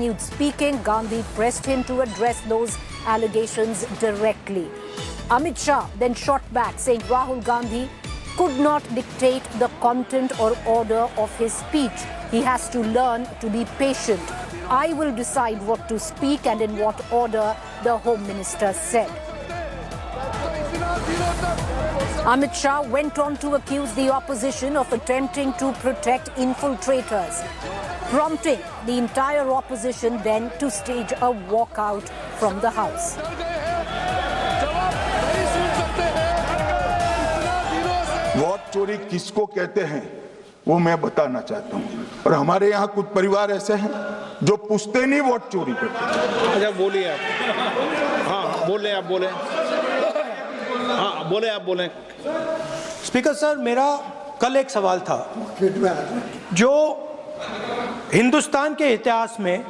continued speaking, Gandhi pressed him to address those allegations directly. Amit Shah then shot back, saying Rahul Gandhi could not dictate the content or order of his speech. He has to learn to be patient. I will decide what to speak and in what order, the Home Minister said. Amit Shah went on to accuse the opposition of attempting to protect infiltrators, prompting the entire opposition then to stage a walkout from the House. Vote चोरी किसको कहते हैं वो मैं बताना चाहता हूं और हमारे यहाँ कुछ परिवार ऐसे हैं जो पूछते नहीं वोट चोरी करते। अच्छा बोलिए आप। हाँ बोले आप बोले। हाँ बोले आप बोले। स्पीकर सर, मेरा कल एक सवाल था जो हिंदुस्तान के इतिहास में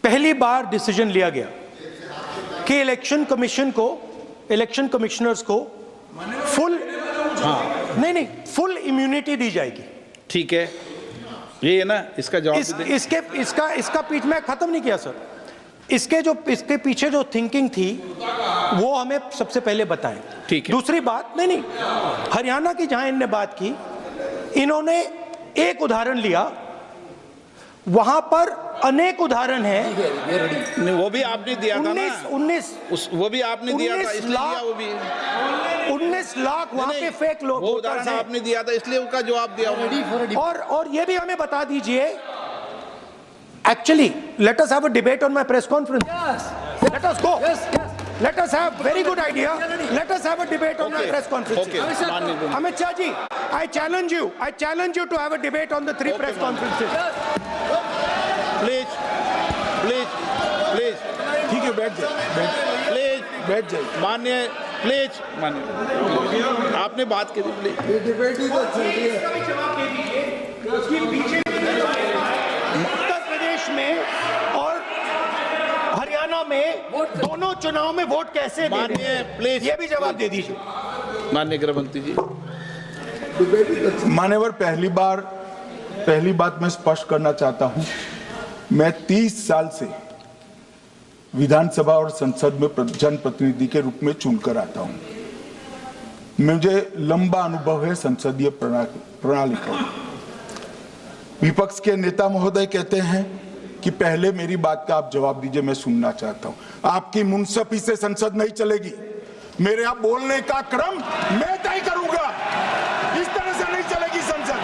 पहली बार डिसीजन लिया गया कि इलेक्शन कमिश्नर्स को फुल फुल इम्यूनिटी दी जाएगी। ठीक है, ये है ना, इसका जवाब इसका पीछ मैं खत्म नहीं किया सर। इसके पीछे जो थिंकिंग थी वो हमें सबसे पहले बताएं। ठीक है। दूसरी बात, नहीं हरियाणा की जहां इन्होंने बात की, इन्होंने एक उदाहरण लिया, वहां पर अनेक उदाहरण हैं। वो भी आपने दिया था ना, 19 वो भी आपने दिया था, इसलिए दिया वो भी 19 लाख वहां पे फेक लोग, वो उदाहरण आपने दिया था इसलिए उसका जवाब दिया। और ये भी हमें बता दीजिए, actually let us have a debate on my press conference. Let us go. Let us have very good idea. Let us have a debate on my press conference. Amit Shah ji, I challenge you to have a debate on the 3 press conferences. Please. ठीक है, बैठ जाइए। माननीय please माननीय, आपने बात करी please. Debate ही तो चल रही है। उत्तर प्रदेश में और हरियाणा में दोनों चुनाव में वोट कैसे दे रहे हैं? प्लीज ये भी जवाब दे दीजिए माननीय गृह मंत्री जी। मान्यवर, पहली बात मैं स्पष्ट करना चाहता हूं, मैं 30 साल से विधानसभा और संसद में जनप्रतिनिधि के रूप में चुनकर आता हूं। मुझे लंबा अनुभव है संसदीय प्रणाली का। विपक्ष के नेता महोदय कहते हैं कि पहले मेरी बात का आप जवाब दीजिए, मैं सुनना चाहता हूं। आपकी मुनसफी से संसद नहीं चलेगी। मेरे यहाँ बोलने का क्रम मैं तय करूंगा, इस तरह से नहीं चलेगी संसद।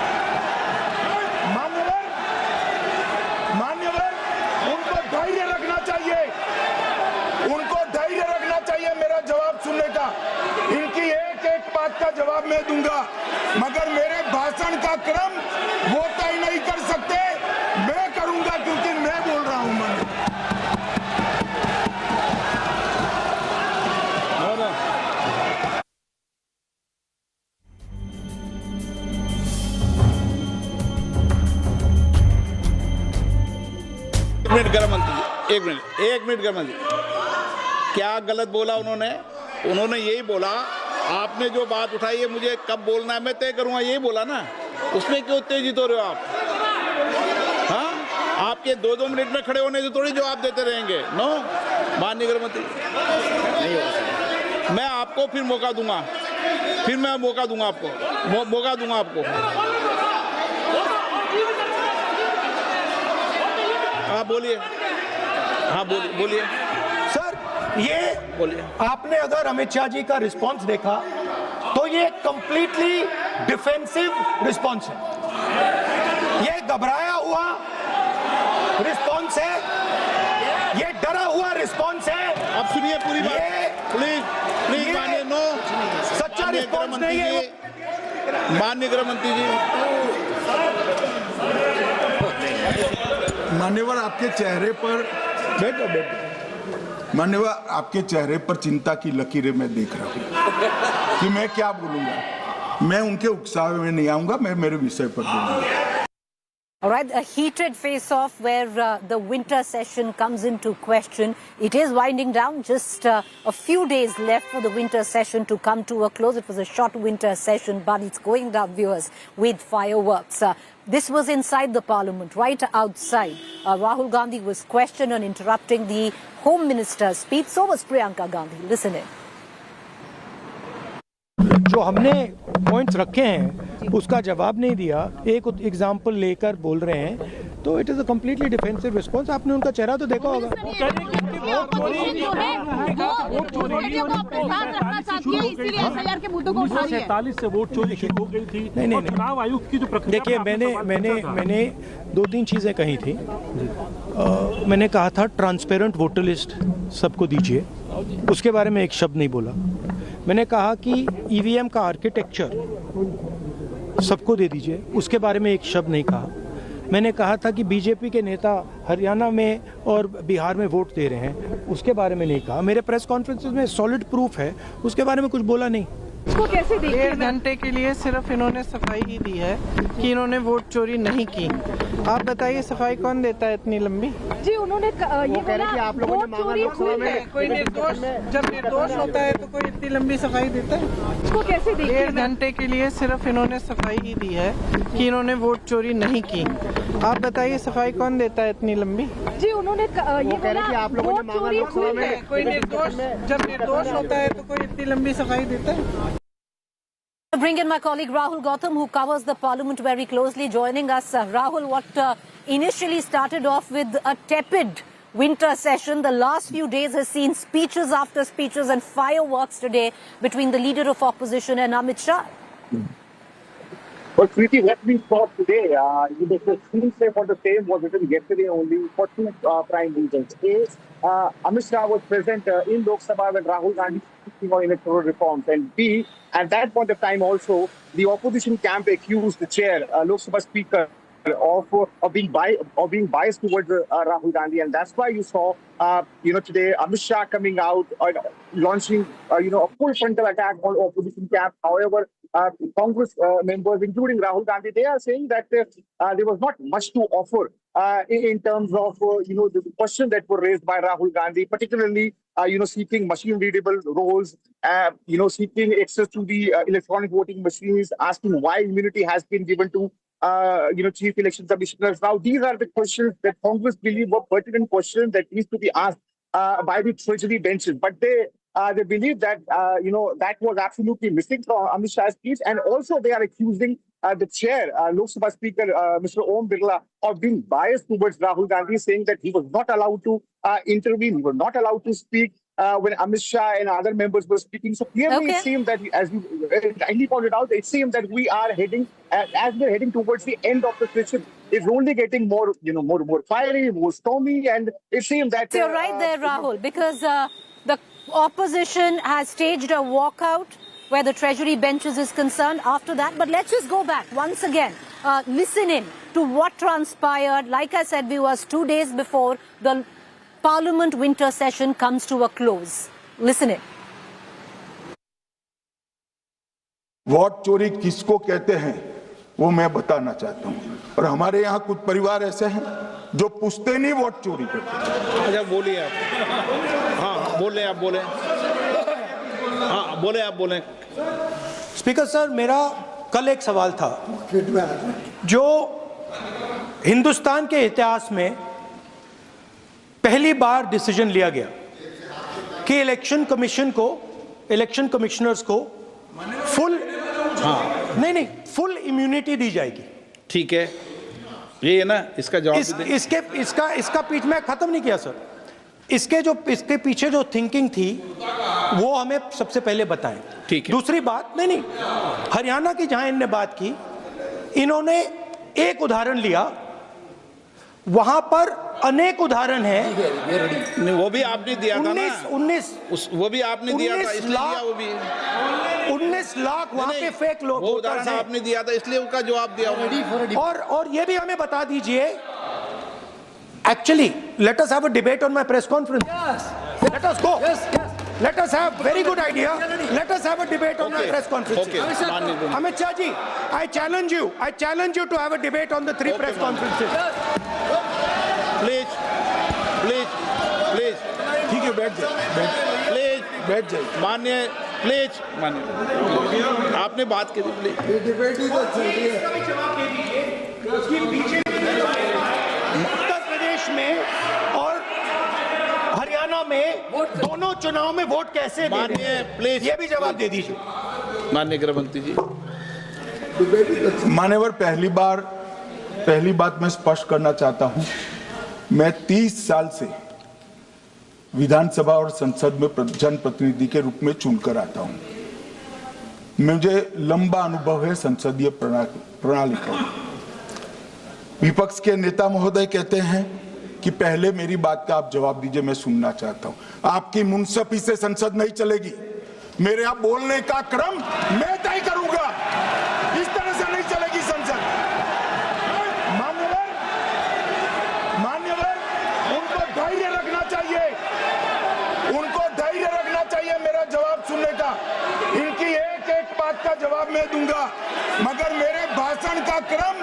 मान्यवर, उनको धैर्य रखना चाहिए मेरा जवाब सुनने का। इनकी एक बात का जवाब मैं दूंगा, मगर मेरे भाषण का क्रम वो तय नहीं कर सकते, मैं करूंगा क्योंकि मैं बोल रहा हूं। एक मिनट गृह मंत्री, क्या गलत बोला उन्होंने यही बोला, आपने जो बात उठाई है मुझे कब बोलना है मैं तय करूंगा, यही बोला ना। उसमें क्यों उत्तेजित हो रहे हो आप? हाँ, आपके 2-2 मिनट में खड़े होने से थोड़ी जवाब देते रहेंगे। नो माननीय गृह मंत्री, नहीं होगा। मैं आपको फिर मौका दूंगा, आपको। हाँ बोलिए। सर, ये बोलिए। आपने अगर अमित शाह जी का रिस्पांस देखा तो ये कंप्लीटली डिफेंसिव रिस्पांस है। ये घबराया हुआ रिस्पांस है, ये डरा हुआ रिस्पांस है। अब सुनिए पूरी बात, प्लीज माननीय। नो, सच्चा रिस्पांस नहीं है। माननीय गृह मंत्री जी, मान्यवर, आपके चेहरे पर मान्यवर, आपके चेहरे पर चिंता की लकीरें मैं देख रहा हूं कि मैं क्या बोलूंगा। मैं उनके उकसावे में नहीं आऊंगा, मैं मेरे विषय पर बोलूंगा। All right, a heated face-off where the winter session comes into question. It is winding down, just a few days left for the winter session to come to a close. It was a short winter session, but it's going down, viewers, with fireworks. This was inside the parliament, right outside. Rahul Gandhi was questioned on interrupting the Home Minister's speech. So was Priyanka Gandhi. Listen in. जो हमने points रखे हैं उसका जवाब नहीं दिया, एक example लेकर बोल रहे हैं, तो it is a completely defensive response. आपने उनका चेहरा तो देखा होगा। से वोट चोरी शुरू हो गई थी। नहीं, चुनाव आयोग की जो प्रक्रिया, देखिए, मैंने 2-3 चीज़ें कही थी। मैंने कहा था ट्रांसपेरेंट वोटर लिस्ट सबको दीजिए, उसके बारे में एक शब्द नहीं बोला। मैंने कहा कि ईवीएम का आर्किटेक्चर सबको दे दीजिए, उसके बारे में एक शब्द नहीं कहा। मैंने कहा था कि बीजेपी के नेता हरियाणा में और बिहार में वोट दे रहे हैं, उसके बारे में नहीं कहा। मेरे प्रेस कॉन्फ्रेंसेस में सॉलिड प्रूफ है, उसके बारे में कुछ बोला नहीं। इसको कैसे देखते हैं? 1.5 घंटे के लिए सिर्फ इन्होंने सफाई ही दी है कि इन्होंने वोट चोरी नहीं की। आप बताइए, सफाई कौन देता है इतनी लंबी? जी, उन्होंने ये बोला कि आप लोगों ने मांगा लोकसभा में। कोई निर्दोष, जब निर्दोष होता है तो कोई इतनी लंबी सफाई देता है? इसको कैसे देखते हैं? 1.5 घंटे के लिए सिर्फ इन्होंने सफाई ही दी है कि इन्होंने वोट चोरी नहीं की। आप बताइए, सफाई कौन देता है इतनी लंबी? जी, उन्होंने ये बोला कि आप लोगों ने मांगा लोकसभा में। कोई निर्दोष, जब निर्दोष होता है तो कोई इतनी लंबी सफाई देता है? Bring in my colleague Rahul Gautam, who covers the parliament very closely, joining us. Rahul, what initially started off with a tepid winter session, the last few days has seen speeches after speeches and fireworks today between the leader of opposition and Amit Shah. But Preeti, what we saw today, the screenplay for the same was written yesterday only for two prime reasons. A, Amit Shah was present in Lok Sabha when Rahul Gandhi was speaking on electoral reforms. And B, at that point of time also, the opposition camp accused the chair, Lok Sabha Speaker, of being biased towards Rahul Gandhi, and that's why you saw today Amit Shah coming out launching a full frontal attack on opposition camp. However, Congress members, including Rahul Gandhi, they are saying that there was not much to offer in terms of the questions that were raised by Rahul Gandhi, particularly seeking machine readable rolls, seeking access to the electronic voting machines, asking why immunity has been given to chief election commissioners. Now, these are the questions that Congress believe were pertinent questions that needs to be asked by the Treasury benches. But they believe that, that was absolutely missing from Amit Shah's speech. And also they are accusing the chair, Lok Sabha Speaker, Mr. Om Birla, of being biased towards Rahul Gandhi, saying that he was not allowed to intervene, he was not allowed to speak when Amit Shah and other members were speaking. So clearly it seemed that, as you rightly pointed out, it seemed that we are heading, as we're heading towards the end of the session, it's only getting more, more fiery, more stormy, and it seemed that... So you're right there, Rahul, because the opposition has staged a walkout where the Treasury benches is concerned after that. But let's just go back once again, listen in to what transpired. Like I said, we was 2 days before the Parliament winter session comes to a close. Listen in. Vote चोरी किसको कहते हैं वो मैं बताना चाहता हूं, और हमारे यहाँ कुछ परिवार ऐसे हैं जो पूछते नहीं, वोट चोरी करते। अच्छा, बोलिए आप। हाँ, बोले आप, बोले। हाँ, बोले आप, बोले। स्पीकर सर, मेरा कल एक सवाल था जो हिंदुस्तान के इतिहास में पहली बार डिसीजन लिया गया कि इलेक्शन कमिश्नर्स को फुल फुल इम्यूनिटी दी जाएगी। ठीक है, ये है ना, इसका जवाब इसका पीछ में खत्म नहीं किया सर। इसके पीछे जो थिंकिंग थी वो हमें सबसे पहले बताएं। ठीक है। दूसरी बात, नहीं, हरियाणा की जहां इन्होंने बात की, इन्होंने एक उदाहरण लिया, वहां पर अनेक उदाहरण हैं। वो भी आपने दिया था ना, 19 वो भी आपने दिया था, इसलिए वो भी 19 लाख वहां पे फेक लोग, वो उदाहरण आपने दिया था, इसलिए उसका जवाब दिया। और ये भी हमें बता दीजिए, actually let us have a debate on my press conference. Let us go. Let us have very good idea. Let us have a debate on my press conference. Amit Shah ji, I challenge you to have a debate on the 3 press conferences. Please. ठीक है, बैठ जाइए। माननीय, please माननीय, आपने बात की थी, प्लीज। उत्तर प्रदेश में और हरियाणा में दोनों चुनाव में वोट कैसे दे रहे हैं? प्लीज ये भी जवाब दे दीजिए। माननीय गृह मंत्री जी। मान्यवर, पहली बात मैं स्पष्ट करना चाहता हूं, मैं 30 साल से विधानसभा और संसद में जनप्रतिनिधि के रूप में चुनकर आता हूं। मुझे लंबा अनुभव है संसदीय प्रणाली का। विपक्ष के नेता महोदय कहते हैं कि पहले मेरी बात का आप जवाब दीजिए, मैं सुनना चाहता हूं। आपकी मुनसफी से संसद नहीं चलेगी। मेरे यहाँ बोलने का क्रम मैं तय करूंगा। इस तरह से नहीं चलेगी संसद। मान्यवर, उनको धैर्य रखना चाहिए, मेरा जवाब सुनने का। इनकी एक एक बात का जवाब मैं दूंगा, मगर मेरे भाषण का क्रम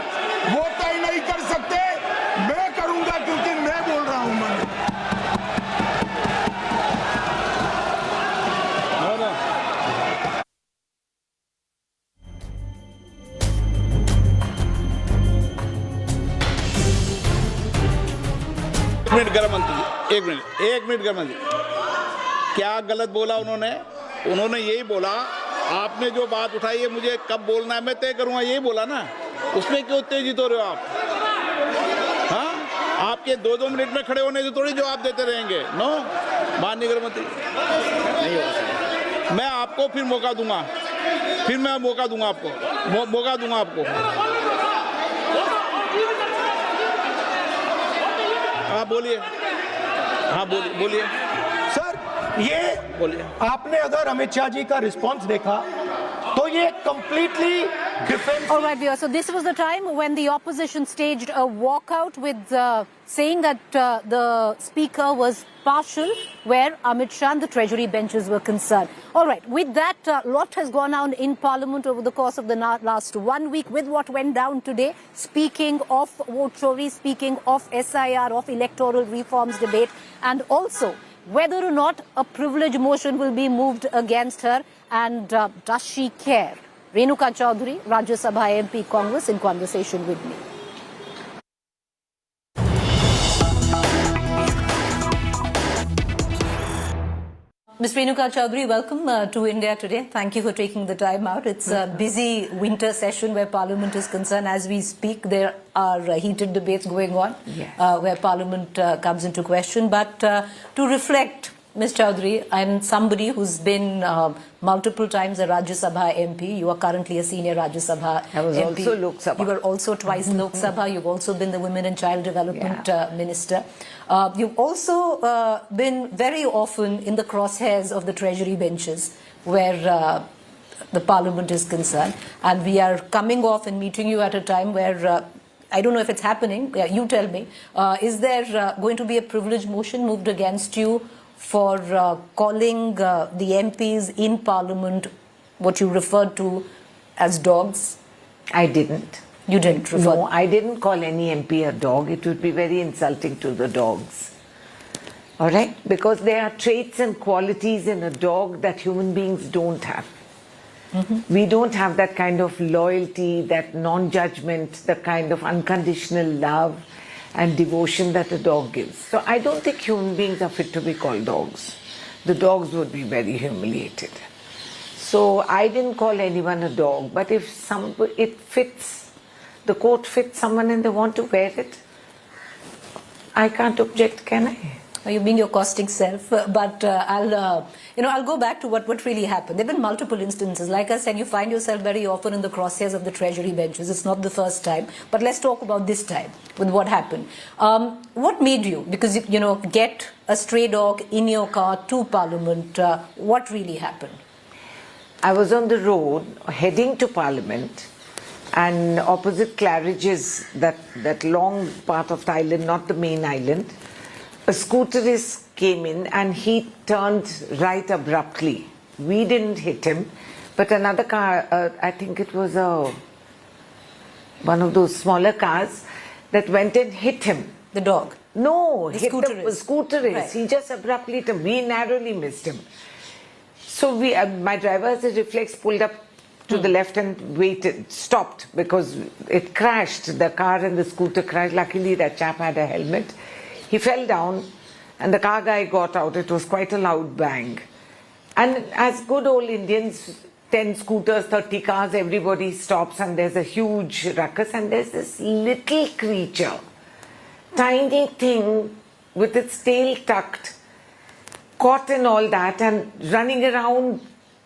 वो तय नहीं कर सकते, मैं करूंगा, क्योंकि मैं बोल रहा हूं। गृह मंत्री, एक मिनट गृह मंत्री, क्या गलत बोला उन्होंने यही बोला, आपने जो बात उठाई है मुझे कब बोलना है मैं तय करूंगा, यही बोला ना। उसमें क्यों उत्तेजित हो रहे हो आप? हाँ, आपके 2-2 मिनट में खड़े होने से थोड़ी जवाब देते रहेंगे। नो, माननीय गृह मंत्री, नहीं होगा। मैं आपको फिर मौका दूंगा, आपको। हाँ बोलिए, बोलिए सर, ये बोलिए। आपने अगर अमित शाह जी का रिस्पांस देखा तो ये completely different. All right, dear. So this was the time when the opposition staged a walkout with saying that the speaker was partial where Amit Shah and the Treasury benches were concerned. All right, with that, lot has gone on in Parliament over the course of the last 1 week with what went down today. Speaking of vote chori, speaking of SIR, of electoral reforms debate, and also whether or not a privilege motion will be moved against her, and does she care? Renuka Chowdhury, Rajya Sabha MP, Congress, in conversation with me. Ms. Renuka Chowdhury, welcome to India today. Thank you for taking the time out. It's a busy winter session where Parliament is concerned. As we speak, there are heated debates going on where Parliament comes into question. But to reflect, Ms. Chowdhury, I'm somebody who's been multiple times a Rajya Sabha MP. You are currently a senior Rajya Sabha MP. I was also Lok Sabha. You were also twice Lok Sabha. You've also been the Women and Child Development Minister. You've also been very often in the crosshairs of the Treasury benches where the Parliament is concerned. And we are coming off and meeting you at a time where I don't know if it's happening. You tell me. Is there going to be a privilege motion moved against you for calling the MPs in Parliament what you referred to as dogs? I didn't. You didn't refer? No, I didn't call any MP a dog. It would be very insulting to the dogs. All right? Because there are traits and qualities in a dog that human beings don't have. We don't have that kind of loyalty, that non-judgment, the kind of unconditional love and devotion that a dog gives. So I don't think human beings are fit to be called dogs. The dogs would be very humiliated. So I didn't call anyone a dog, but if it fits, the coat fits someone and they want to wear it, I can't object, can I? You're being your caustic self, but I'll go back to what really happened. There have been multiple instances. Like I said, you find yourself very often in the crosshairs of the Treasury benches. It's not the first time, but let's talk about this time with what happened. What made you, because get a stray dog in your car to Parliament? What really happened? I was on the road heading to Parliament, and opposite Claridge's, that long part of the island, not the main island, a scooterist came in and he turned right abruptly. We didn't hit him, but another car, I think it was one of those smaller cars, that went and hit him. The dog? No, hit the scooterist. scooterist. Right. He just abruptly hit him. We narrowly missed him. So my driver, as a reflex, pulled up to the left and waited, stopped because it crashed. The car and the scooter crashed. Luckily, that chap had a helmet. He fell down and the car guy got out. It was quite a loud bang. And as good old Indians, 10 scooters, 30 cars, everybody stops and there's a huge ruckus and there's this little creature, tiny thing with its tail tucked, caught in all that and running around.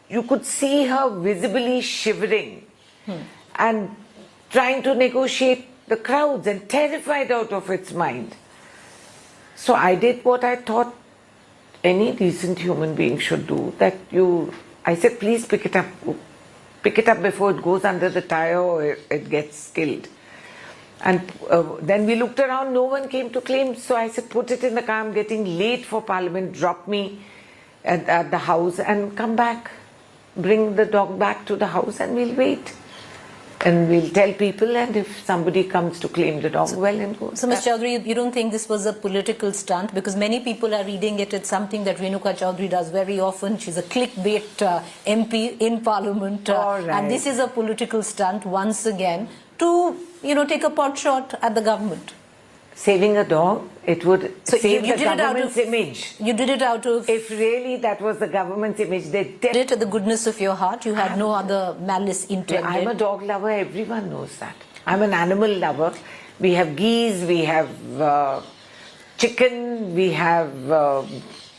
You could see her visibly shivering and trying to negotiate the crowds and terrified out of its mind. So I did what I thought any decent human being should do, I said, please pick it up before it goes under the tire or it gets killed. And then we looked around, no one came to claim, so I said, put it in the car, I'm getting late for Parliament, drop me at the house and come back, bring the dog back to the house and we'll wait. And we'll tell people, and if somebody comes to claim the dog, well and good. So, Ms. Chowdhury, you don't think this was a political stunt? Because many people are reading it as something that Renuka Chowdhury does very often. She's a clickbait MP in Parliament. And this is a political stunt, once again, to, take a pot shot at the government. Saving a dog, it would save the government's image. You did it out of... If really that was the government's image, they did it at the goodness of your heart. You had no other malice intended. I'm a dog lover, everyone knows that. I'm an animal lover. We have geese, we have chicken, we have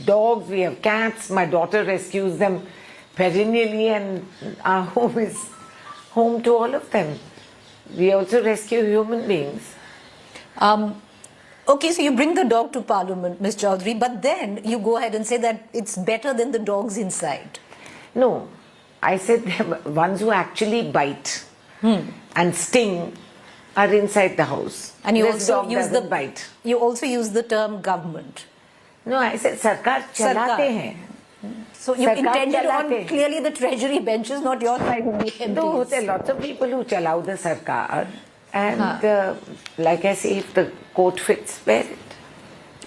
dogs, we have cats. My daughter rescues them perennially and our home is home to all of them. We also rescue human beings. Okay, so you bring the dog to Parliament, Ms. Chowdhury, but then you go ahead and say that it's better than the dogs inside. No, I said the ones who actually bite and sting are inside the house. And you this also use bite. You also use the term government. No, I said sarkar chalate hain. So you intended on clearly the treasury benches, not your side of the MPs. No, there are lots of people who chalao the sarkar. And like I say, if the coat fits, wear it.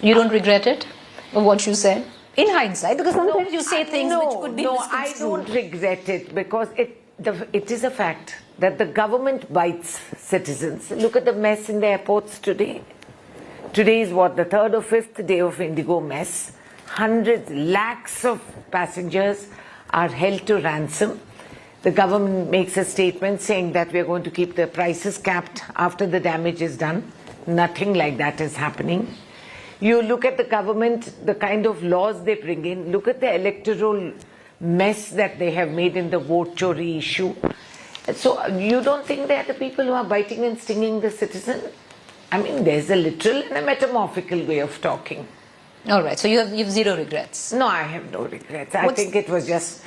You don't regret it? Or what you said? In hindsight, because sometimes you say things which could be misconstrued. I don't regret it because it is a fact that the government bites citizens. Look at the mess in the airports today. Today is what, the third or fifth day of Indigo mess. Hundreds, lakhs of passengers are held to ransom. The government makes a statement saying that we are going to keep the prices capped after the damage is done. Nothing like that is happening. You look at the government, the kind of laws they bring in, look at the electoral mess that they have made in the vote chori issue. So you don't think they are the people who are biting and stinging the citizen? I mean, there's a literal and a metamorphical way of talking. All right, so you have zero regrets? No, I have no regrets. I think it was just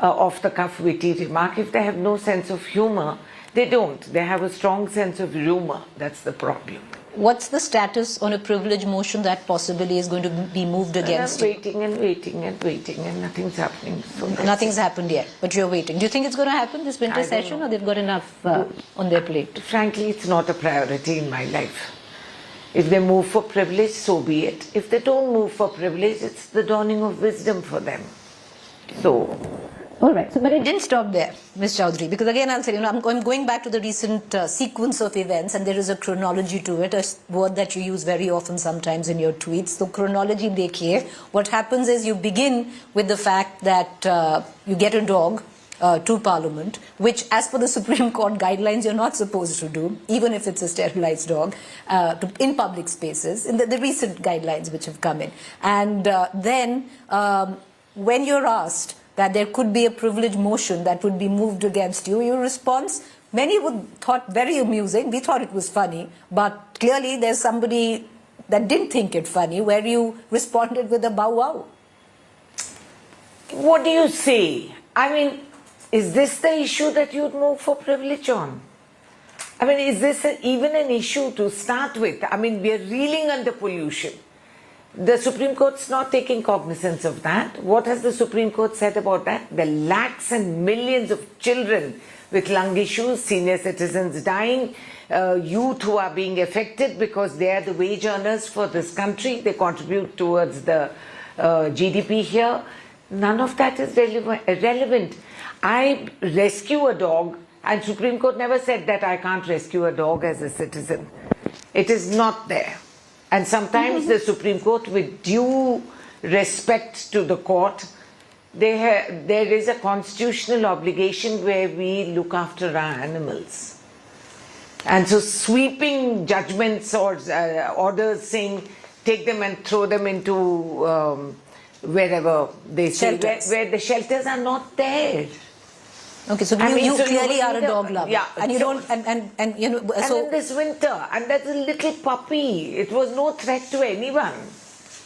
off-the-cuff witty remark. If they have no sense of humor, they don't. They have a strong sense of humor. That's the problem. What's the status on a privilege motion that possibly is going to be moved against you? Waiting and waiting and waiting and nothing's happening. So nothing's happened yet, but you're waiting. Do you think it's going to happen this winter session or they've got enough on their plate? Frankly, it's not a priority in my life. If they move for privilege, so be it. If they don't move for privilege, it's the dawning of wisdom for them. So... All right, so, but it didn't stop there, Ms. Chowdhury, because again I'll say, I'm going back to the recent sequence of events and there is a chronology to it, a word that you use very often sometimes in your tweets. So chronology dekhiye, what happens is you begin with the fact that you get a dog to Parliament, which as per the Supreme Court guidelines you're not supposed to do, even if it's a sterilized dog, in public spaces, in the recent guidelines which have come in. And then when you're asked that there could be a privilege motion that would be moved against you, your response, many would thought very amusing, we thought it was funny, but clearly there's somebody that didn't think it funny, where you responded with a bow wow. What do you say? I mean, is this the issue that you'd move for privilege on? I mean, is this even an issue to start with? I mean, we're reeling under pollution. The Supreme Court's not taking cognizance of that. What has the Supreme Court said about that? The lakhs and millions of children with lung issues, senior citizens dying, youth who are being affected because they are the wage earners for this country. They contribute towards the GDP here. None of that is relevant. I rescue a dog, and Supreme Court never said that I can't rescue a dog as a citizen. It is not there. And sometimes the Supreme Court, with due respect to the court, there is a constitutional obligation where we look after our animals. And so sweeping judgments or orders saying take them and throw them into wherever they say, where the shelters are not there. Okay, so you clearly are a dog lover. Yeah, and you don't, and you know, and so in this winter, and that's a little puppy. It was no threat to anyone.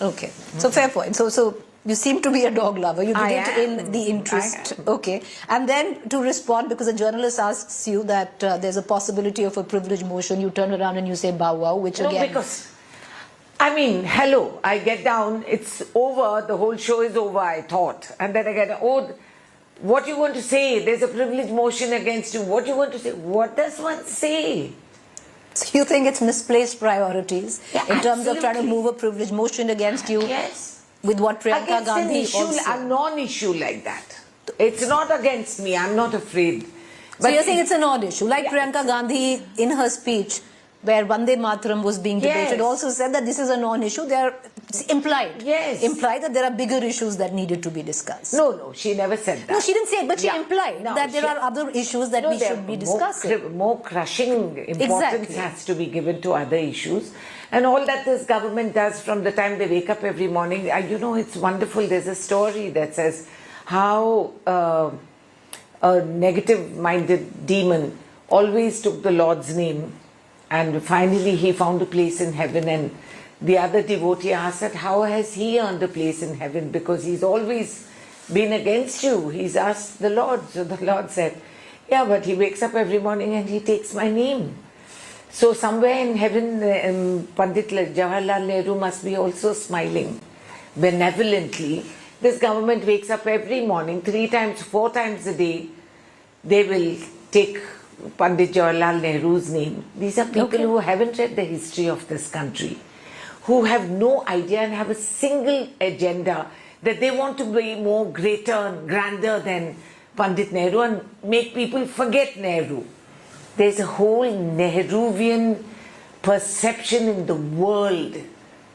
okay, so fair point. So you seem to be a dog lover. You did it in the interest. Okay, and then to respond, because a journalist asks you that there's a possibility of a privilege motion, you turn around and you say bow wow, which No, again. because I mean, hello, I get down, it's over, the whole show is over, I thought, and then I get, oh, what you want to say? There's a privilege motion against you. What you want to say? What does one say? So you think it's misplaced priorities in terms of trying to absolutely. move a privilege motion against you? Yes. With what Priyanka Against Gandhi an issue, also. a non-issue like that. It's not against me, I'm not afraid. So you're saying it's a non-issue, like Priyanka Gandhi in her speech, where Vande Mataram was being debated, also said that this is a non-issue. It's implied. Yes. Implied that there are bigger issues that needed to be discussed. No, she never said that. No, she didn't say it, but she implied that there are other issues that we should be discussing. More crushing importance has to be given to other issues. And all that this government does from the time they wake up every morning, you know, it's wonderful. There's a story that says how a negative-minded demon always took the Lord's name, and finally he found a place in heaven, and the other devotee asked that, how has he earned a place in heaven? Because he's always been against you. He's asked the Lord. So the Lord said, yeah, but he wakes up every morning and he takes my name. So somewhere in heaven, Pandit Jawaharlal Nehru must be also smiling benevolently. This government wakes up every morning, 3 times, 4 times a day. They will take Pandit Jawaharlal Nehru's name. These are people who haven't read the history of this country, who have no idea and have a single agenda that they want to be more greater and grander than Pandit Nehru and make people forget Nehru. There's a whole Nehruvian perception in the world.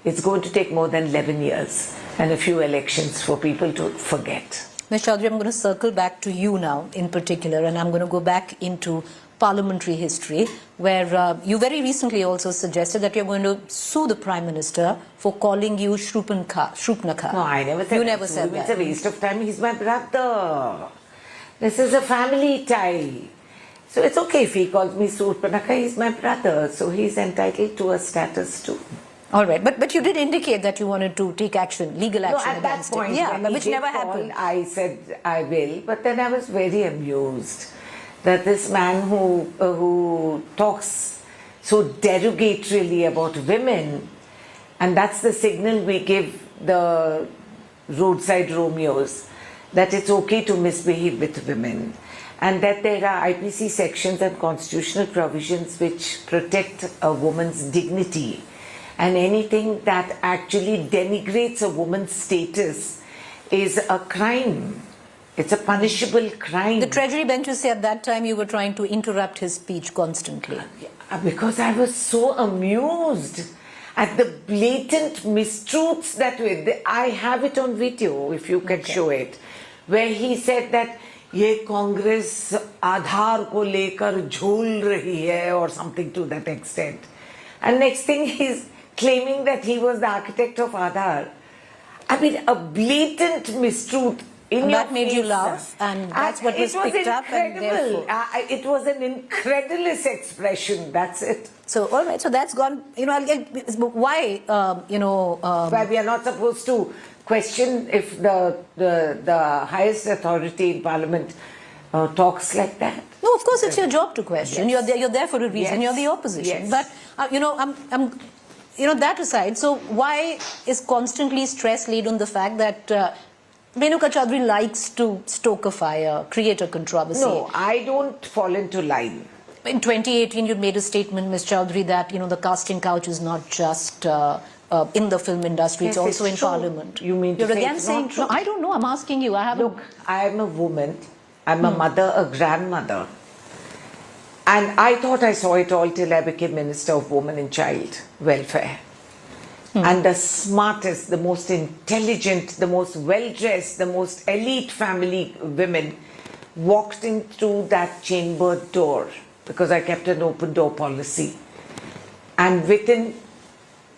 It's going to take more than 11 years and a few elections for people to forget. Ms. Chowdhury, I'm going to circle back to you now in particular, and I'm going to go back into parliamentary history, where you very recently also suggested that you're going to sue the Prime Minister for calling you Shrupnaka. No, I never said that. You never said that. It's a waste of time. He's my brother. This is a family tie. So it's okay if he calls me Surpanaka. He's my brother, so he's entitled to a status too. All right, but you did indicate that you wanted to take action, legal action at that against point, him. Yeah, when which he never did call, happened. I said I will, but then I was very amused that this man who talks so derogatorily about women, and that's the signal we give the roadside Romeos, that it's okay to misbehave with women, and that there are IPC sections and constitutional provisions which protect a woman's dignity. And anything that actually denigrates a woman's status is a crime. It's a punishable crime. The Treasury benches say at that time you were trying to interrupt his speech constantly. Because I was so amused at the blatant mistruths that were. I have it on video, if you can show it, where he said that ये कांग्रेस आधार को लेकर झूल रही है or something to that extent. And next thing he's claiming that he was the architect of Aadhaar. I mean, a blatant mistruth in And your that made face. you laugh, and that's what was picked up, and therefore... It was an incredulous expression, that's it. So, all right, so that's gone, you know, I'll get, why, Why we are not supposed to question if the highest authority in Parliament talks like that. No, of course, it's your job to question. Yes. You're there for a reason. Yes. You're the opposition. Yes. But that aside, so why is constantly stress laid on the fact that Renuka Chowdhury likes to stoke a fire, create a controversy? No, I don't fall into line. In 2018, you made a statement, Ms. Chowdhury, that the casting couch is not just in the film industry. Yes, it's also it's in true. Parliament. You mean to You're say again it's saying, not true? no, I don't know. I'm asking you. I haven't. Look, I am a woman. I'm a mother, a grandmother. And I thought I saw it all till I became Minister of Women and Child Welfare. And the smartest, the most intelligent, the most well-dressed, the most elite family women walked in through that chamber door, because I kept an open door policy. And within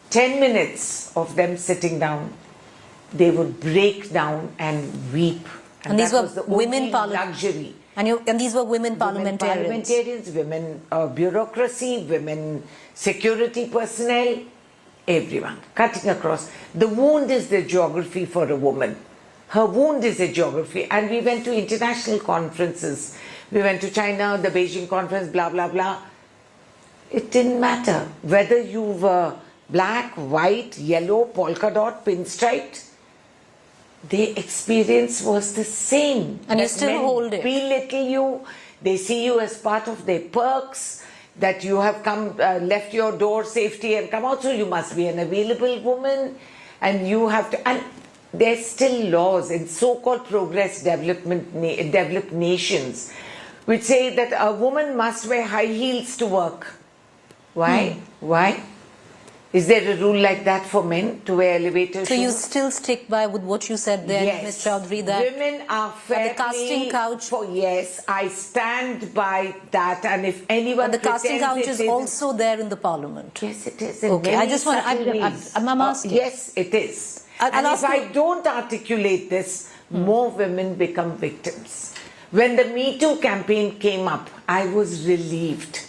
10 minutes of them sitting down, they would break down and weep. And these that were was the women only luxury. And these were women parliamentarians. Women bureaucracy, women security personnel, everyone cutting across. The wound is the geography for a woman. Her wound is a geography. And we went to international conferences. We went to China, the Beijing conference, blah, blah, blah. It didn't matter whether you were black, white, yellow, polka dot, pinstriped. The experience was the same. And you still hold it. Belittle you. They see you as part of their perks, that you have come, left your door safety and come out, so you must be an available woman, and you have to. And there's still laws in so-called developed nations which say that a woman must wear high heels to work. Why? Why? Is there a rule like that for men to wear elevator shoes? So you still stick by with what you said there, Yes. Ms. Chowdhury, that women are fair the casting couch. Yes, I stand by that. And if anyone But the casting couch pretends is it also there in the Parliament. Yes, it is. In Okay, I many just want subtle to. ways. I'm asking. Yes, it is. I'll And if ask I you- don't articulate this, more women become victims. When the Me Too campaign came up, I was relieved.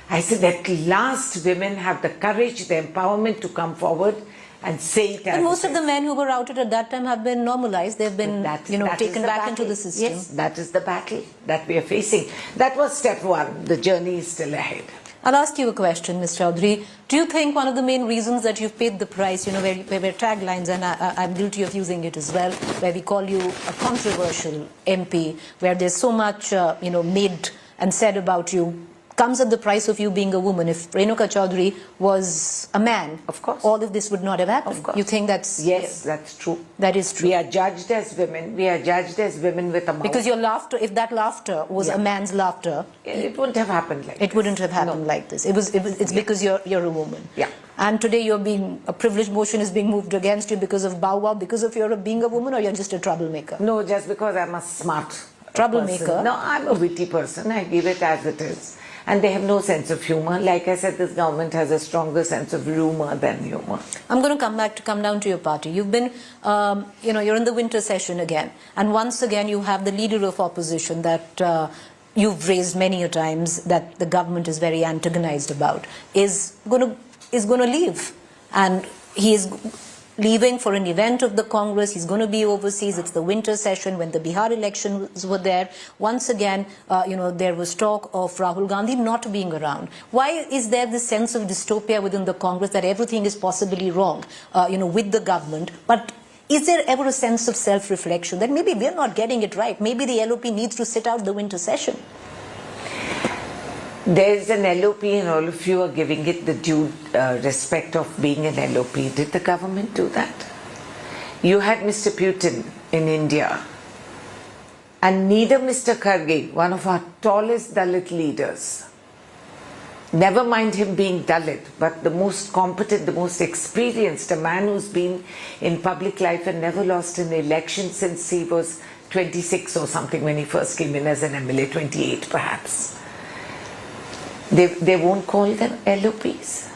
I said, at last women have the courage, the empowerment to come forward and say it. And most of the men who were outed at that time have been normalized. They've been, that taken is back into battle. the system. Yes, that is the battle that we are facing. That was step one. The journey is still ahead. I'll ask you a question, Ms. Chowdhury. Do you think one of the main reasons that you've paid the price, where were taglines, and I'm guilty of using it as well, where we call you a controversial MP, where there's so much, made and said about you, comes at the price of you being a woman? If Renuka Chowdhury was a man, of course, all of this would not have happened. Of course. You think that's... Yes, that's true. That is true. We are judged as women. We are judged as women with a mouth. Because your laughter, if that laughter was a man's laughter... It wouldn't have happened like this. It wouldn't have happened like this. It's because you're a woman. Yeah. And today a privilege motion is being moved against you because of Bow Wow, because of your being a woman, or you're just a troublemaker? No, just because I'm a smart troublemaker. Person. No, I'm a witty person. I give it as it is. And they have no sense of humor. Like I said, this government has a stronger sense of humor than humor. I'm going to come down to your party. You've been, you're in the winter session again. And once again, you have the leader of opposition that you've raised many a times that the government is very antagonized about, is going to leave. And he is leaving for an event of the Congress. He's going to be overseas. It's the winter session. When the Bihar elections were there, once again, there was talk of Rahul Gandhi not being around. Why is there this sense of dystopia within the Congress that everything is possibly wrong, with the government? But is there ever a sense of self-reflection that maybe we're not getting it right? Maybe the LOP needs to sit out the winter session. There's an LOP and all of you are giving it the due respect of being an LOP. Did the government do that? You had Mr. Putin in India, and neither Mr. Kharge, one of our tallest Dalit leaders, never mind him being Dalit, but the most competent, the most experienced, a man who's been in public life and never lost an election since he was 26 or something when he first came in as an MLA, 28 perhaps. They won't call them LOPs.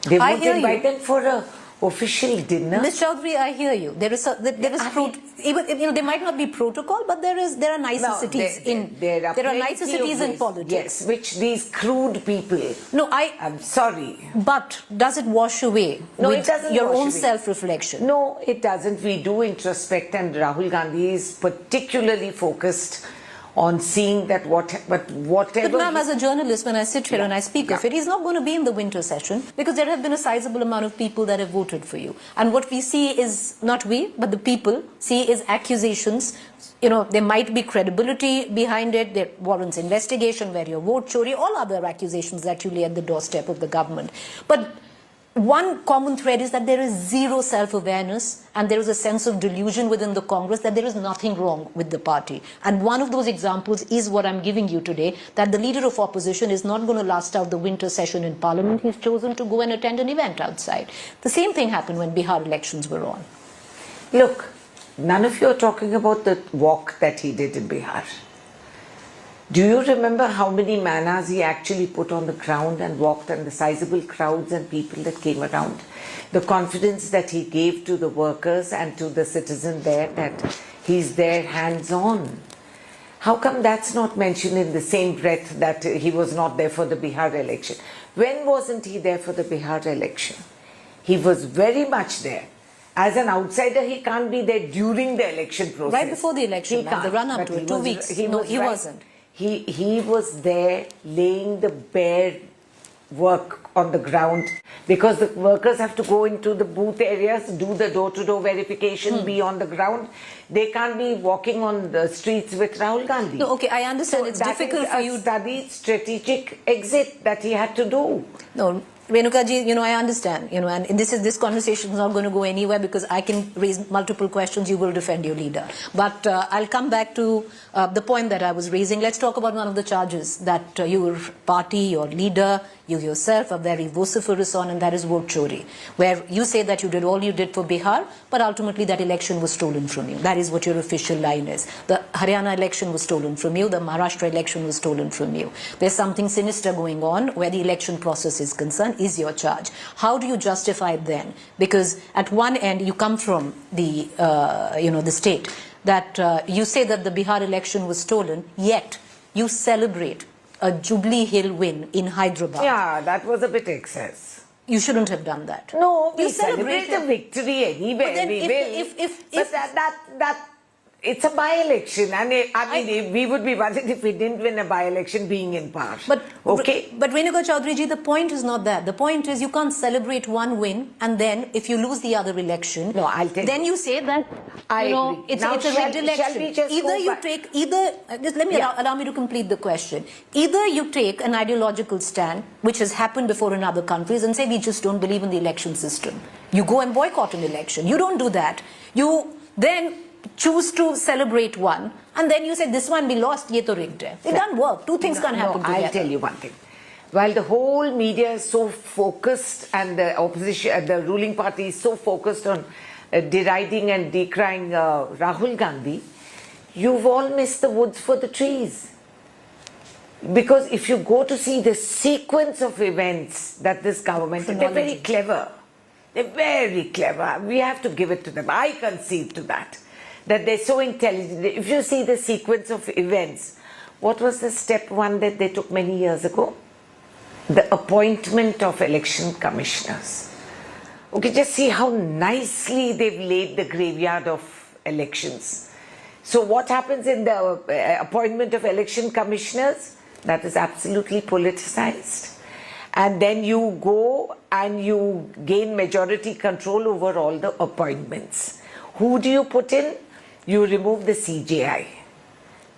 They won't invite them for a official dinner. Ms. Chowdhury, I hear you. There is there might not be protocol, but there are niceties there are niceties in politics. Yes, which these crude people. No, I'm sorry. But does it wash away it doesn't your wash own away. Self-reflection? No, it doesn't. We do introspect, and Rahul Gandhi is particularly focused on seeing that whatever... But ma'am, as a journalist, when I sit here and I speak of it, he's not going to be in the winter session because there have been a sizable amount of people that have voted for you. And what we see is, not we, but the people see is accusations. There might be credibility behind it, there warrants investigation, where your vote chori, all other accusations that you lay at the doorstep of the government. But one common thread is that there is zero self-awareness and there is a sense of delusion within the Congress that there is nothing wrong with the party. And one of those examples is what I'm giving you today, that the leader of opposition is not going to last out the winter session in Parliament. He's chosen to go and attend an event outside. The same thing happened when Bihar elections were on. Look, none of you are talking about the walk that he did in Bihar. Do you remember how many manas he actually put on the ground and walked, and the sizable crowds and people that came around? The confidence that he gave to the workers and to the citizen there, that he's there hands-on. How come that's not mentioned in the same breath that he was not there for the Bihar election? When wasn't he there for the Bihar election? He was very much there. As an outsider, he can't be there during the election process. Right before the election, the run-up to it, 2 weeks. He wasn't. He was there laying the bare work on the ground, because the workers have to go into the booth areas, do the door-to-door verification, be on the ground. They can't be walking on the streets with Rahul Gandhi. No, okay, I understand. So it's difficult for you. Studied strategic exit that he had to do. No, Renuka ji, I understand, and this conversation is not going to go anywhere, because I can raise multiple questions. You will defend your leader. But I'll come back to the point that I was raising. Let's talk about one of the charges that your party, your leader, you yourself are very vociferous on, and that is vote chori, where you say that you did all you did for Bihar, but ultimately that election was stolen from you. That is what your official line is. The Haryana election was stolen from you. The Maharashtra election was stolen from you. There's something sinister going on where the election process is concerned, is your charge. How do you justify it then? Because at one end you come from the, the state that you say that the Bihar election was stolen, yet you celebrate a Jubilee Hill win in Hyderabad. Yeah, that was a bit excess. You shouldn't have done that. No, we celebrate a victory anyway. But then But that it's a by-election, and we would be worried if we didn't win a by-election being in power. But Renuka Chowdhury ji, the point is not that. The point is you can't celebrate one win, and then if you lose the other election, no, I'll tell then you say that it's a rigged election. Just let me allow me to complete the question. Either you take an ideological stand, which has happened before in other countries, and say we just don't believe in the election system. You go and boycott an election. You don't do that. You then choose to celebrate one, and then you say this one we lost, ye to rigged hai. It doesn't work. Two things can't happen together. I'll tell you one thing. While the whole media is so focused, and the opposition, the ruling party is so focused on deriding and decrying Rahul Gandhi, you've all missed the woods for the trees. Because if you go to see the sequence of events that this government, they're very clever. They're very clever. We have to give it to them. I concede to that they're so intelligent. If you see the sequence of events, what was the step one that they took many years ago? The appointment of election commissioners. Okay, just see how nicely they've laid the graveyard of elections. So what happens in the appointment of election commissioners? That is absolutely politicized. And then you go and you gain majority control over all the appointments. Who do you put in? You remove the CJI.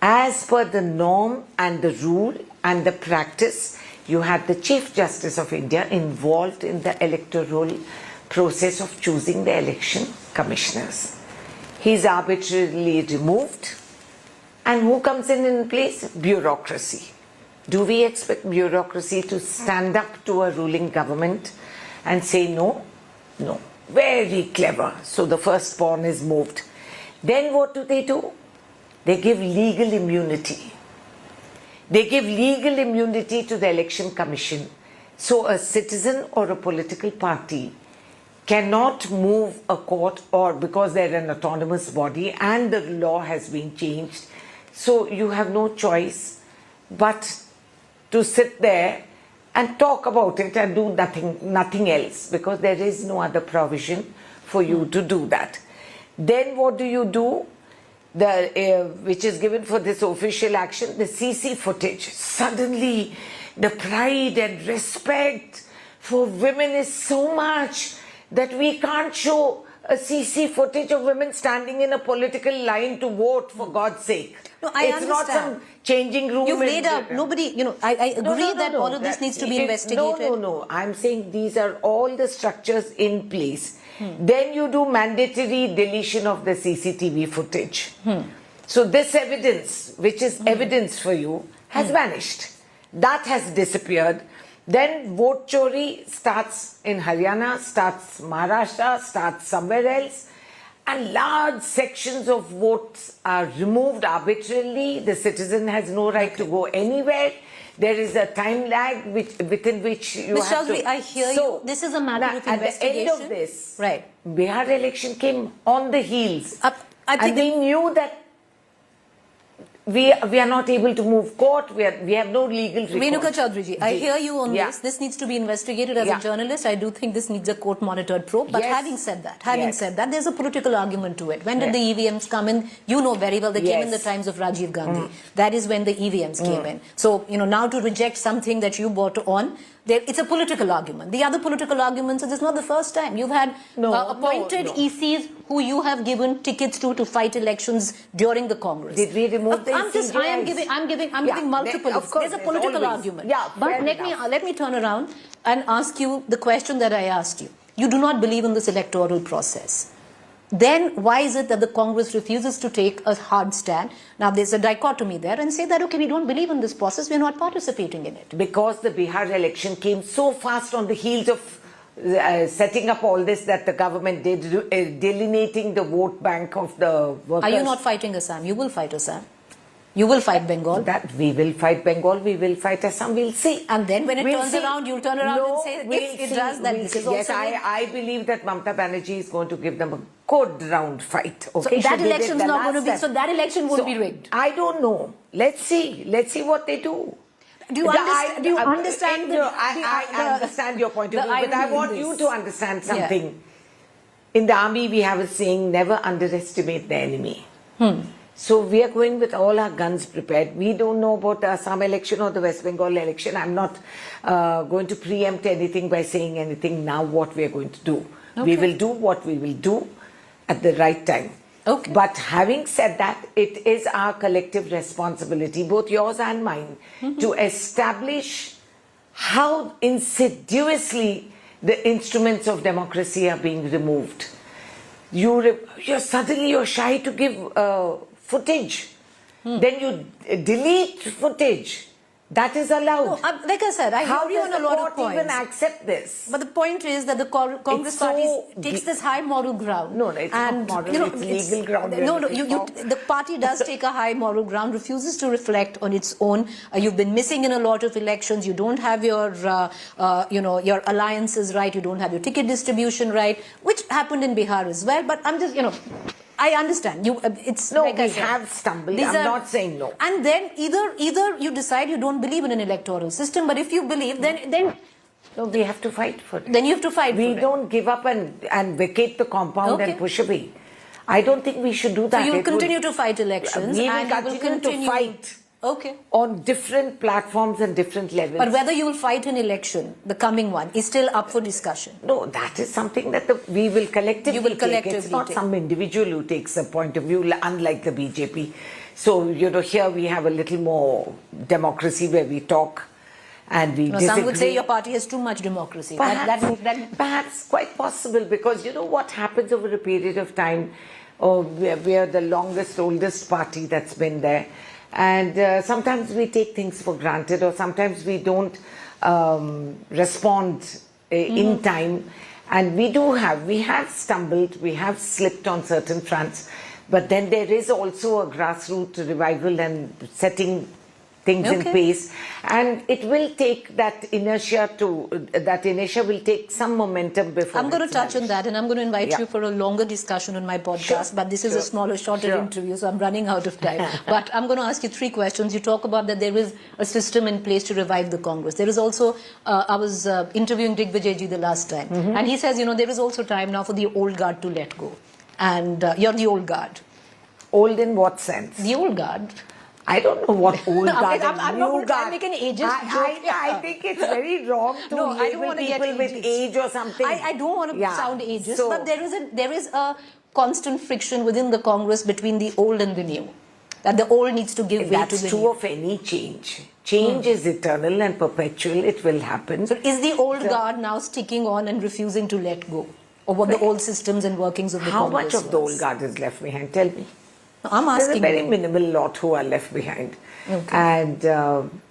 As per the norm and the rule and the practice, you had the Chief Justice of India involved in the electoral process of choosing the election commissioners. He's arbitrarily removed. And who comes in place? Bureaucracy. Do we expect bureaucracy to stand up to a ruling government and say no? No. Very clever. So the first pawn is moved. Then what do? They give legal immunity. They give legal immunity to the Election Commission. So a citizen or a political party cannot move a court, or because they're an autonomous body and the law has been changed. So you have no choice but to sit there and talk about it and do nothing else, because there is no other provision for you to do that. Then what do? Which is given for this official action, the CC footage. Suddenly the pride and respect for women is so much that we can't show a CC footage of women standing in a political line to vote, for God's sake. No, I it's not understand. some changing room. You've laid out, nobody, I agree that all of this needs to be investigated. No. I'm saying these are all the structures in place. Then you do mandatory deletion of the CCTV footage. So this evidence, which is evidence for you, has vanished. That has disappeared. Then vote chori starts in Haryana, starts Maharashtra, starts somewhere else. And large sections of votes are removed arbitrarily. The citizen has no right to go anywhere. There is a time lag within which you Ms. have Chowdhury, to... I hear you. This is a matter of investigation. At the end of this, right. Bihar election came on the heels. I think and we knew that we are not able to move court. We have no legal recourse. Renuka Chowdhury, I hear you on this. This needs to be investigated. As a journalist, I do think this needs a court-monitored probe. But having said that, there's a political argument to it. When did the EVMs come in? You know very well they came in the times of Rajiv Gandhi. That is when the EVMs came in. So, now to reject something that you brought on, it's a political argument. The other political arguments is it's not the first time. You've had appointed ECs who you have given tickets to fight elections during the Congress. Did we remove the ECs? I'm giving multiple. There's a political argument. But let me turn around and ask you the question that I asked you. You do not believe in this electoral process. Then why is it that the Congress refuses to take a hard stand? Now there's a dichotomy there and say that, okay, we don't believe in this process, we're not participating in it. Because the Bihar election came so fast on the heels of setting up all this that the government did, delineating the vote bank of the workers. Are you not fighting Assam? You will fight Assam. You will fight Bengal. That we will fight Bengal, we will fight Assam, we'll see. And then when it turns around, you'll turn around and say, if it does, that this is also... Yes, I believe that Mamata Banerjee is going to give them a good round fight. Okay? So that election's not going to be... So that election won't be rigged? I don't know. Let's see. Let's see what they do. Do you understand? I understand your point of view, but I want you to understand something. In the army, we have a saying, never underestimate the enemy. So we are going with all our guns prepared. We don't know about the Assam election or the West Bengal election. I'm not going to preempt anything by saying anything now what we are going to do. We will do what we will do at the right time. But having said that, it is our collective responsibility, both yours and mine, to establish how insidiously the instruments of democracy are being removed. Suddenly you're shy to give footage. Then you delete footage. That is allowed. No, like I said, I hear you on a lot of points. How does the court even accept this? But the point is that the Congress party takes this high moral ground. No, it's not moral, it's legal ground. The party does take a high moral ground, refuses to reflect on its own. You've been missing in a lot of elections. You don't have your, your alliances right. You don't have your ticket distribution right, which happened in Bihar as well. But I'm just, I understand. It's no, like we have stumbled. I'm not saying no. And then either you decide you don't believe in an electoral system, but if you believe, then no, we have to fight for it. Then you have to fight. We don't give up and vacate the compound and push away. I don't think we should do that. So you'll continue to fight elections. We will continue to fight. On different platforms and different levels. But whether you will fight an election, the coming one, is still up for discussion. No, that is something that we will collectively take. It's not some individual who takes a point of view, unlike the BJP. So, here we have a little more democracy where we talk and we disagree. Some would say your party has too much democracy. Perhaps quite possible, because you know what happens over a period of time. We are the longest, oldest party that's been there. And sometimes we take things for granted, or sometimes we don't respond in time. And we have stumbled, we have slipped on certain fronts. But then there is also a grassroots revival and setting things in place. And it will take that inertia will take some momentum before. I'm going to touch on that, and I'm going to invite you for a longer discussion on my podcast. But this is a smaller, shorter interview, so I'm running out of time. But I'm going to ask you 3 questions. You talk about that there is a system in place to revive the Congress. There is also, I was interviewing Digvijayji the last time, and he says, there is also time now for the old guard to let go. And you're the old guard. Old in what sense? The old guard. I don't know what old guard I'm and not new going to try guard. and make an ageist joke. I think it's very wrong to No, I don't label want to get people with ageist. age or something. I don't want to Yeah. sound ageist, So- but there is a constant friction within the Congress between the old and the new. That the old needs to give way to That's the true new. of any change. Change is eternal and perpetual. It will happen. So is the old guard now sticking on and refusing to let go of what the old systems and workings of the How Congress much of the was? old guard is left behind? Tell me. I'm There's a asking very you. minimal lot who are left behind. Okay. And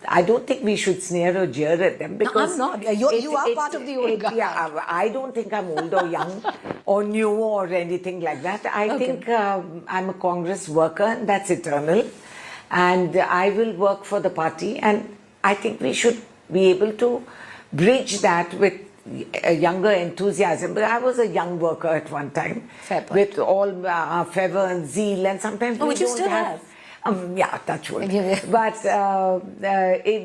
I don't think we should sneer or jeer at them because... I'm not. You are part of the old guard. Yeah, I don't think I'm old or young or new or anything like that. I think I'm a Congress worker and that's eternal. And I will work for the party, and I think we should be able to bridge that with a younger enthusiasm. But I was a young worker at one time, Fair point. with all our fervor and zeal, and sometimes we which you don't still have. Yeah, touch wood. Yeah. But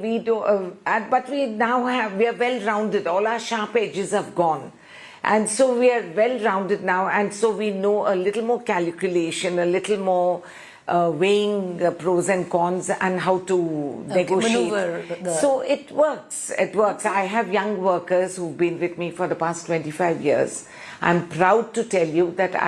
we do. But we now have. We are well rounded. All our sharp edges have gone. And so we are well rounded now, and so we know a little more calculation, a little more weighing the pros and cons and how to negotiate. maneuver So it works. It works. I have young workers who've been with me for the past 25 years. I'm proud to tell you that I